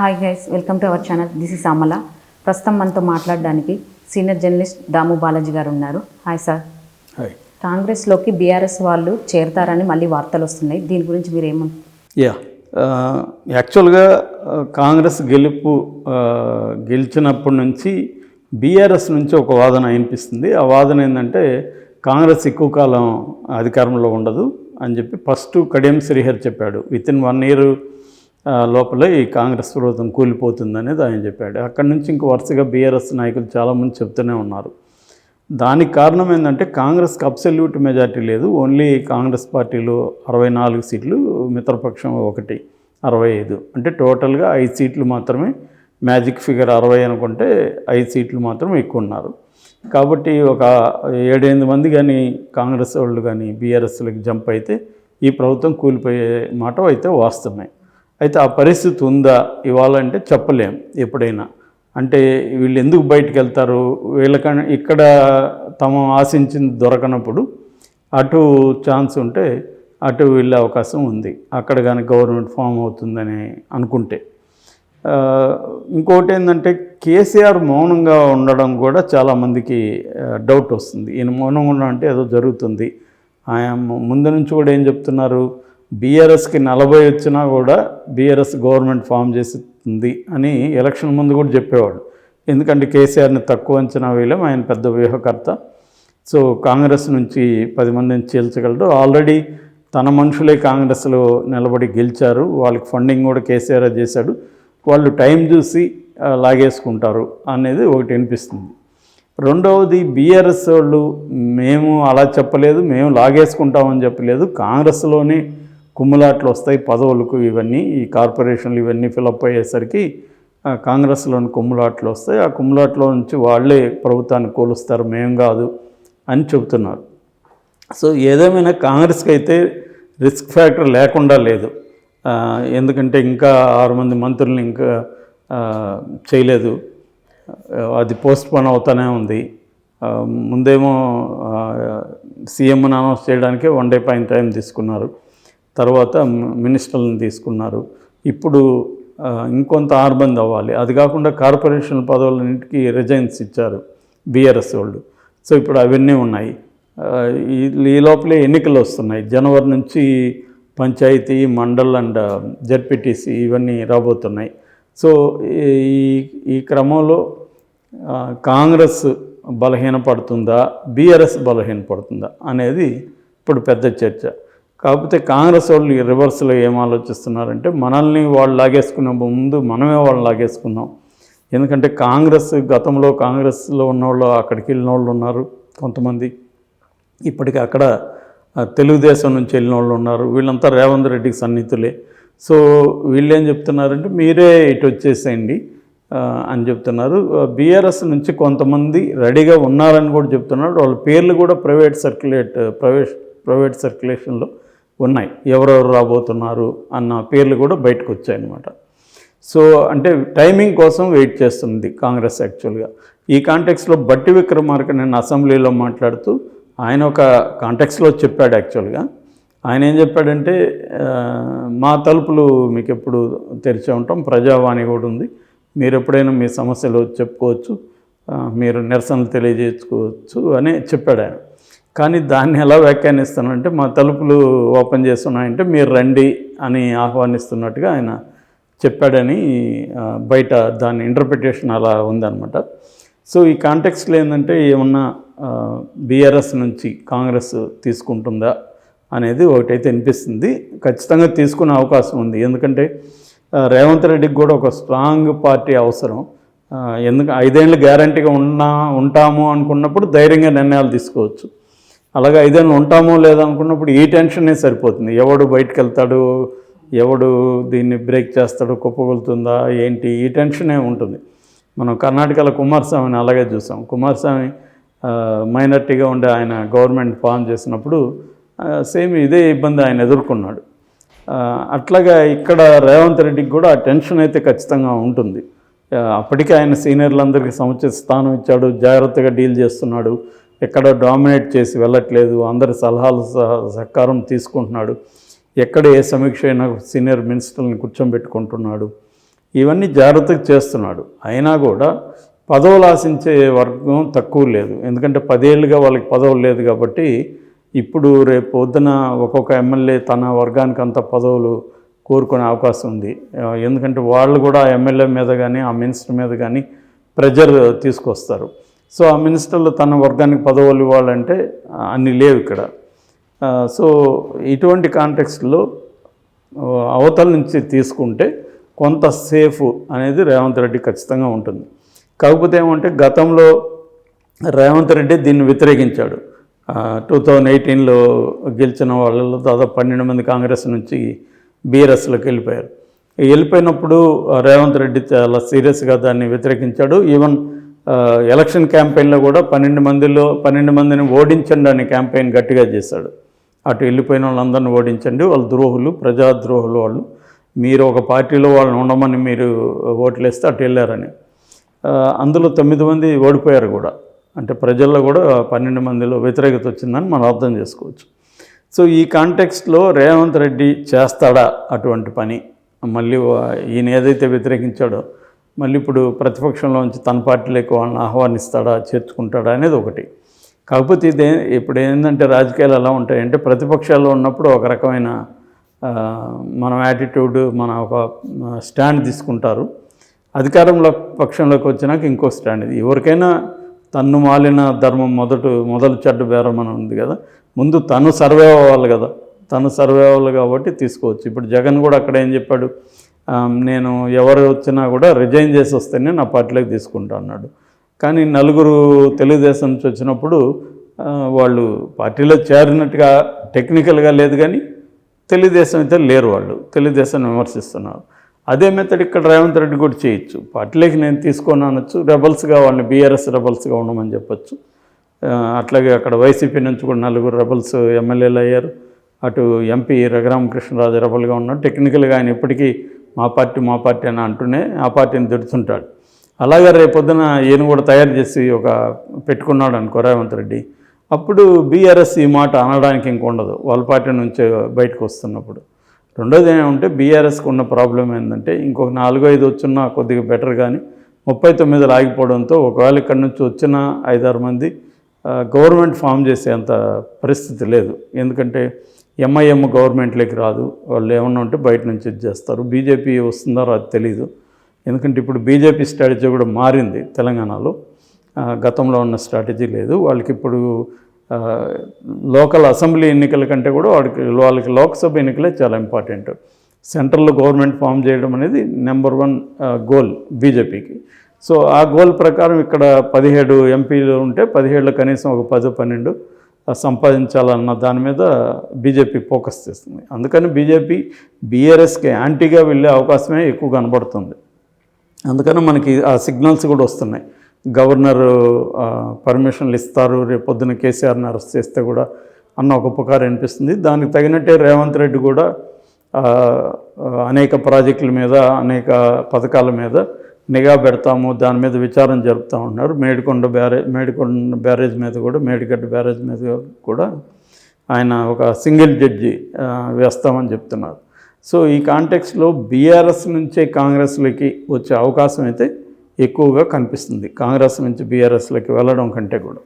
Hi guys, welcome to our channel. This is Amala. ప్రస్తుతం మనతో మాట్లాడడానికి సీనియర్ జర్నలిస్ట్ దాము బాలాజీ గారు ఉన్నారు. Hi sir. హాయ్. కాంగ్రెస్లోకి బీఆర్ఎస్ వాళ్ళు చేరతారని మళ్ళీ వార్తలు వస్తున్నాయి. దీని గురించి మీరు యాక్చువల్గా కాంగ్రెస్ గెలిచినప్పటి నుంచి బీఆర్ఎస్ నుంచి ఒక వాదన వినిపిస్తుంది. ఆ వాదన ఏంటంటే కాంగ్రెస్ ఎక్కువ కాలం అధికారంలో ఉండదు అని చెప్పి ఫస్ట్ కడియం శ్రీహరి చెప్పాడు. వితిన్ 1 year లోపలే ఈ కాంగ్రెస్ ప్రభుత్వం కూలిపోతుంది అనేది ఆయన చెప్పాడు. అక్కడి నుంచి ఇంక వరుసగా బీఆర్ఎస్ నాయకులు చాలామంది చెప్తూనే ఉన్నారు. దానికి కారణం ఏంటంటే కాంగ్రెస్కి అబ్సల్యూట్ మెజార్టీ లేదు. ఓన్లీ కాంగ్రెస్ పార్టీలో 64 సీట్లు, మిత్రపక్షం 1 65, అంటే టోటల్గా 5 సీట్లు మాత్రమే. మ్యాజిక్ ఫిగర్ 60 అనుకుంటే 5 సీట్లు మాత్రం ఎక్కువ ఉన్నారు. కాబట్టి ఒక 7-8 మంది కానీ కాంగ్రెస్ వాళ్ళు కానీ బీఆర్ఎస్లకు జంప్ అయితే ఈ ప్రభుత్వం కూలిపోయే మాట అయితే వాస్తవమే. అయితే ఆ పరిస్థితి ఉందా ఇవాళ అంటే చెప్పలేం ఎప్పుడైనా. అంటే వీళ్ళు ఎందుకు బయటకు వెళ్తారు, వీళ్ళకన్నా ఇక్కడ తమ ఆశించింది దొరకనప్పుడు అటు ఛాన్స్ ఉంటే అటు వెళ్ళే అవకాశం ఉంది, అక్కడ కానీ గవర్నమెంట్ ఫామ్ అవుతుందని అనుకుంటే. ఇంకోటి ఏంటంటే కేసీఆర్ మౌనంగా ఉండడం కూడా చాలామందికి డౌట్ వస్తుంది. ఈయన మౌనంగా ఉండడం అంటే ఏదో జరుగుతుంది. ఆయన ముందు నుంచి కూడా ఏం చెప్తున్నారు, బీఆర్ఎస్కి 40 వచ్చినా కూడా బీఆర్ఎస్ గవర్నమెంట్ ఫామ్ చేస్తుంది అని ఎలక్షన్ ముందు కూడా చెప్పేవాడు. ఎందుకంటే కేసీఆర్ని తక్కువ అంచనా వేయలేం, ఆయన పెద్ద వ్యూహకర్త. సో కాంగ్రెస్ నుంచి 10 మందిని చీల్చగలడు. ఆల్రెడీ తన మనుషులే కాంగ్రెస్లో నిలబడి గెలిచారు, వాళ్ళకి ఫండింగ్ కూడా కేసీఆర్ చేశాడు, వాళ్ళు టైం చూసి లాగేసుకుంటారు అనేది ఒకటి వినిపిస్తుంది. రెండవది బీఆర్ఎస్ వాళ్ళు మేము అలా చెప్పలేదు, మేము లాగేసుకుంటామని చెప్పలేదు, కాంగ్రెస్లోనే కుమ్ములాట్లు వస్తాయి పదవులకు, ఇవన్నీ ఈ కార్పొరేషన్లు ఇవన్నీ ఫిలప్ అయ్యేసరికి కాంగ్రెస్లోని కుమ్ములాట్లు వస్తాయి, ఆ కుమ్ములాట్లో నుంచి వాళ్ళే ప్రభుత్వాన్ని కూలుస్తారు, మేము కాదు అని చెబుతున్నారు. సో ఏదేమైనా కాంగ్రెస్కి అయితే రిస్క్ ఫ్యాక్టర్ లేకుండా లేదు. ఎందుకంటే ఇంకా 6 మంది మంత్రులను ఇంకా చేయలేదు, అది పోస్ట్పోన్ అవుతూనే ఉంది. ముందేమో సీఎంను అనౌన్స్ చేయడానికే 1 day పైన టైం తీసుకున్నారు, తర్వాత మినిస్టర్లను తీసుకున్నారు, ఇప్పుడు ఇంకొంత 6 మంది అవ్వాలి. అది కాకుండా కార్పొరేషన్ పదవులన్నింటికి రిజైన్స్ ఇచ్చారు బీఆర్ఎస్ వాళ్ళు. సో ఇప్పుడు అవన్నీ ఉన్నాయి. ఈ లోపలే ఎన్నికలు వస్తున్నాయి. జనవరి నుంచి పంచాయతీ, మండల్ అండ్ జడ్పీటీసీ ఇవన్నీ రాబోతున్నాయి. సో ఈ క్రమంలో కాంగ్రెస్ బలహీనపడుతుందా, బీఆర్ఎస్ బలహీనపడుతుందా అనేది ఇప్పుడు పెద్ద చర్చ. కాకపోతే కాంగ్రెస్ వాళ్ళు రివర్స్లో ఏం ఆలోచిస్తున్నారంటే మనల్ని వాళ్ళు లాగేసుకునే ముందు మనమే వాళ్ళు లాగేసుకుందాం. ఎందుకంటే కాంగ్రెస్ గతంలో కాంగ్రెస్లో ఉన్నవాళ్ళు అక్కడికి వెళ్ళిన వాళ్ళు ఉన్నారు కొంతమంది, ఇప్పటికీ అక్కడ తెలుగుదేశం నుంచి వెళ్ళిన వాళ్ళు ఉన్నారు, వీళ్ళంతా రేవంత్ రెడ్డికి సన్నిహితులే. సో వీళ్ళు ఏం చెప్తున్నారంటే మీరే ఇటు వచ్చేసేయండి అని చెప్తున్నారు. బీఆర్ఎస్ నుంచి కొంతమంది రెడీగా ఉన్నారని కూడా చెప్తున్నారు. వాళ్ళ పేర్లు కూడా ప్రైవేట్ సర్క్యులేషన్లో ఉన్నాయి, ఎవరెవరు రాబోతున్నారు అన్న పేర్లు కూడా బయటకు వచ్చాయన్నమాట. సో అంటే టైమింగ్ కోసం వెయిట్ చేస్తుంది కాంగ్రెస్ యాక్చువల్గా. ఈ కాంటెక్స్లో బట్టి విక్రమార్క నేను అసెంబ్లీలో మాట్లాడుతూ ఆయన ఒక కాంటెక్స్లో చెప్పాడు. యాక్చువల్గా ఆయన ఏం చెప్పాడంటే మా తలుపులు మీకు ఎప్పుడు తెరిచే ఉంటాం, ప్రజావాణి కూడా ఉంది, మీరు ఎప్పుడైనా మీ సమస్యలు చెప్పుకోవచ్చు, మీరు నిరసనలు తెలియజేసుకోవచ్చు అని చెప్పాడు ఆయన. కానీ దాన్ని ఎలా వ్యాఖ్యానిస్తానంటే మా తలుపులు ఓపెన్ చేస్తున్నాయంటే మీరు రండి అని ఆహ్వానిస్తున్నట్టుగా ఆయన చెప్పాడని బయట దాని ఇంటర్ప్రిటేషన్ అలా ఉందన్నమాట. సో ఈ కాంటెక్స్లో ఏంటంటే ఏమన్నా బీఆర్ఎస్ నుంచి కాంగ్రెస్ తీసుకుంటుందా అనేది ఒకటైతే అనిపిస్తుంది. ఖచ్చితంగా తీసుకునే అవకాశం ఉంది. ఎందుకంటే రేవంత్ రెడ్డికి కూడా ఒక స్ట్రాంగ్ పార్టీ అవసరం. ఎందుకంటే 5 ఏళ్ళు గ్యారంటీగా ఉంటాము అనుకున్నప్పుడు ధైర్యంగా నిర్ణయాలు తీసుకోవచ్చు. అలాగే 5 ఏళ్ళు ఉంటామో లేదో అనుకున్నప్పుడు ఈ టెన్షనే సరిపోతుంది. ఎవడు బయటకు వెళ్తాడు, ఎవడు దీన్ని బ్రేక్ చేస్తాడు, కుప్పగొలుతుందా ఏంటి, ఈ టెన్షనే ఉంటుంది. మనం కర్ణాటకలో కుమారస్వామిని అలాగే చూసాం. కుమారస్వామి మైనార్టీగా ఉండే ఆయన గవర్నమెంట్ ఫామ్ చేసినప్పుడు సేమ్ ఇదే ఇబ్బంది ఆయన ఎదుర్కొన్నాడు. అట్లాగా ఇక్కడ రేవంత్ రెడ్డికి కూడా ఆ టెన్షన్ అయితే ఖచ్చితంగా ఉంటుంది. అప్పటికే ఆయన సీనియర్లందరికీ సముచిత స్థానం ఇచ్చాడు, జాగ్రత్తగా డీల్ చేస్తున్నాడు, ఎక్కడ డామినేట్ చేసి వెళ్ళట్లేదు, అందరి సలహాలు సహకారం తీసుకుంటున్నాడు, ఎక్కడ ఏ సమీక్ష అయినా సీనియర్ మినిస్టర్లను కూర్చోబెట్టుకుంటున్నాడు. ఇవన్నీ జాగ్రత్తగా చేస్తున్నాడు. అయినా కూడా పదవులు ఆశించే వర్గం తక్కువ లేదు. ఎందుకంటే 10 ఏళ్ళుగా వాళ్ళకి పదవులు లేదు కాబట్టి ఇప్పుడు రేపు పొద్దున ఒక్కొక్క ఎమ్మెల్యే తన వర్గానికి అంత పదవులు కోరుకునే అవకాశం ఉంది. ఎందుకంటే వాళ్ళు కూడా ఆ ఎమ్మెల్యే మీద కానీ ఆ మినిస్టర్ మీద కానీ ప్రెజర్ తీసుకొస్తారు. సో ఆ మినిస్టర్లు తన వర్గానికి పదవులు ఇవ్వాలంటే అన్నీ లేవు ఇక్కడ. సో ఇటువంటి కాంటెక్స్ట్లో అవతల నుంచి తీసుకుంటే కొంత సేఫ్ అనేది రేవంత్ రెడ్డి ఖచ్చితంగా ఉంటుంది. కాకపోతే ఏమంటే గతంలో రేవంత్ రెడ్డి దీన్ని వ్యతిరేకించాడు. 2018లో గెలిచిన వాళ్ళలో దాదాపు 12 మంది కాంగ్రెస్ నుంచి బీఆర్ఎస్లోకి వెళ్ళిపోయినప్పుడు రేవంత్ రెడ్డి చాలా సీరియస్గా దాన్ని వ్యతిరేకించాడు. ఈవెన్ ఎలక్షన్ క్యాంపెయిన్లో కూడా 12 మందిని ఓడించండి అనే క్యాంపెయిన్ గట్టిగా చేశాడు. అటు వెళ్ళిపోయిన వాళ్ళందరినీ ఓడించండి, వాళ్ళు ద్రోహులు, ప్రజాద్రోహులు, వాళ్ళు మీరు ఒక పార్టీలో వాళ్ళని ఉండమని మీరు ఓట్లు వేస్తే అటు వెళ్ళారని. అందులో 9 మంది ఓడిపోయారు కూడా. అంటే ప్రజల్లో కూడా 12 మందిలో వ్యతిరేకత వచ్చిందని మనం అర్థం చేసుకోవచ్చు. సో ఈ కాంటెక్స్ట్లో రేవంత్ రెడ్డి చేస్తాడా అటువంటి పని? మళ్ళీ ఈయన ఏదైతే వ్యతిరేకించాడో మళ్ళీ ఇప్పుడు ప్రతిపక్షంలోంచి తన పార్టీలోకి వాళ్ళని ఆహ్వానిస్తాడా, చేర్చుకుంటాడా అనేది ఒకటి. కాకపోతే ఇప్పుడు ఏంటంటే రాజకీయాలు ఎలా ఉంటాయంటే ప్రతిపక్షాల్లో ఉన్నప్పుడు ఒక రకమైన మన యాటిట్యూడ్, మన ఒక స్టాండ్ తీసుకుంటారు. అధికారంలో పక్షంలోకి వచ్చినాక ఇంకో స్టాండ్. ఇది ఎవరికైనా తన్ను మాలిన ధర్మం మొదలు చెడ్డ బేరం అని ఉంది కదా. ముందు తను సర్వే అవ్వాలి కదా. తను సర్వే అవ్వాలి కాబట్టి తీసుకోవచ్చు. ఇప్పుడు జగన్ కూడా అక్కడ ఏం చెప్పాడు, నేను ఎవరు వచ్చినా కూడా రిజైన్ చేసి వస్తేనే నా పార్టీలోకి తీసుకుంటా అన్నాడు. కానీ 4 తెలుగుదేశం నుంచి వచ్చినప్పుడు వాళ్ళు పార్టీలో చేరినట్టుగా టెక్నికల్గా లేదు, కానీ తెలుగుదేశం అయితే లేరు. వాళ్ళు తెలుగుదేశాన్ని విమర్శిస్తున్నారు. అదే మెథడ్ ఇక్కడ రేవంత్ రెడ్డి కూడా చేయొచ్చు. పార్టీలోకి నేను తీసుకొని అనొచ్చు, రెబల్స్గా వాళ్ళని బీఆర్ఎస్ రెబల్స్గా ఉండమని చెప్పచ్చు. అట్లాగే అక్కడ వైసీపీ నుంచి కూడా 4 రెబల్స్ ఎమ్మెల్యేలు అయ్యారు. అటు ఎంపీ రఘురామకృష్ణరాజు రెబల్గా ఉన్నాడు. టెక్నికల్గా ఆయన ఇప్పటికీ మా పార్టీ అని అంటూనే ఆ పార్టీని తిడుతుంటాడు. అలాగే రేపొద్దున ఈయన కూడా తయారు చేసి ఒక పెట్టుకున్నాడు అనుకో రేవంత్ రెడ్డి, అప్పుడు బీఆర్ఎస్ ఈ మాట అనడానికి ఇంక ఉండదు వాళ్ళ పార్టీ నుంచి బయటకు వస్తున్నప్పుడు. రెండోది ఏమంటే బీఆర్ఎస్కి ఉన్న ప్రాబ్లం ఏంటంటే ఇంకొక 4-5 వచ్చినా కొద్దిగా బెటర్, కానీ 39 ఆగిపోవడంతో ఒకవేళ ఇక్కడి నుంచి వచ్చిన 5-6 మంది గవర్నమెంట్ ఫామ్ చేసేంత పరిస్థితి లేదు. ఎందుకంటే ఎంఐఎం గవర్నమెంట్లోకి రాదు, వాళ్ళు ఏమన్నా ఉంటే బయట నుంచి చేస్తారు. బీజేపీ వస్తుందో అది తెలీదు. ఎందుకంటే ఇప్పుడు బీజేపీ స్ట్రాటజీ కూడా మారింది తెలంగాణలో. గతంలో ఉన్న స్ట్రాటజీ లేదు వాళ్ళకి. ఇప్పుడు లోకల్ అసెంబ్లీ ఎన్నికల కంటే కూడా వాళ్ళకి లోక్సభ ఎన్నికలే చాలా ఇంపార్టెంట్. సెంట్రల్లో గవర్నమెంట్ ఫామ్ చేయడం అనేది నెంబర్ 1 గోల్ బీజేపీకి. సో ఆ గోల్ ప్రకారం ఇక్కడ 17 ఎంపీలు ఉంటే 17లో కనీసం ఒక 10-12 సంపాదించాలన్న దాని మీద బీజేపీ ఫోకస్ చేస్తుంది. అందుకని బీజేపీ బీఆర్ఎస్కి యాంటీగా వెళ్ళే అవకాశమే ఎక్కువ కనబడుతుంది. అందుకని మనకి ఆ సిగ్నల్స్ కూడా వస్తున్నాయి. గవర్నర్ పర్మిషన్లు ఇస్తారు, రేపు పొద్దున కేసీఆర్ని అరెస్ట్ చేస్తే కూడా అన్న ఒక పుకారు అనిపిస్తుంది. దానికి తగినట్టే రేవంత్ రెడ్డి కూడా అనేక ప్రాజెక్టుల మీద, అనేక పథకాల మీద నిఘా పెడతాము, దాని మీద విచారణ జరుపుతూ ఉన్నారు. మేడికొండ బ్యారేజ్ మీద కూడా, మేడిగడ్డ బ్యారేజ్ మీద కూడా ఆయన ఒక సింగిల్ జడ్జి వేస్తామని చెప్తున్నారు. సో ఈ కాంటెక్స్లో బీఆర్ఎస్ నుంచే కాంగ్రెస్లోకి వచ్చే అవకాశం అయితే ఎక్కువగా కనిపిస్తుంది, కాంగ్రెస్ నుంచి బీఆర్ఎస్లోకి వెళ్ళడం కంటే కూడా.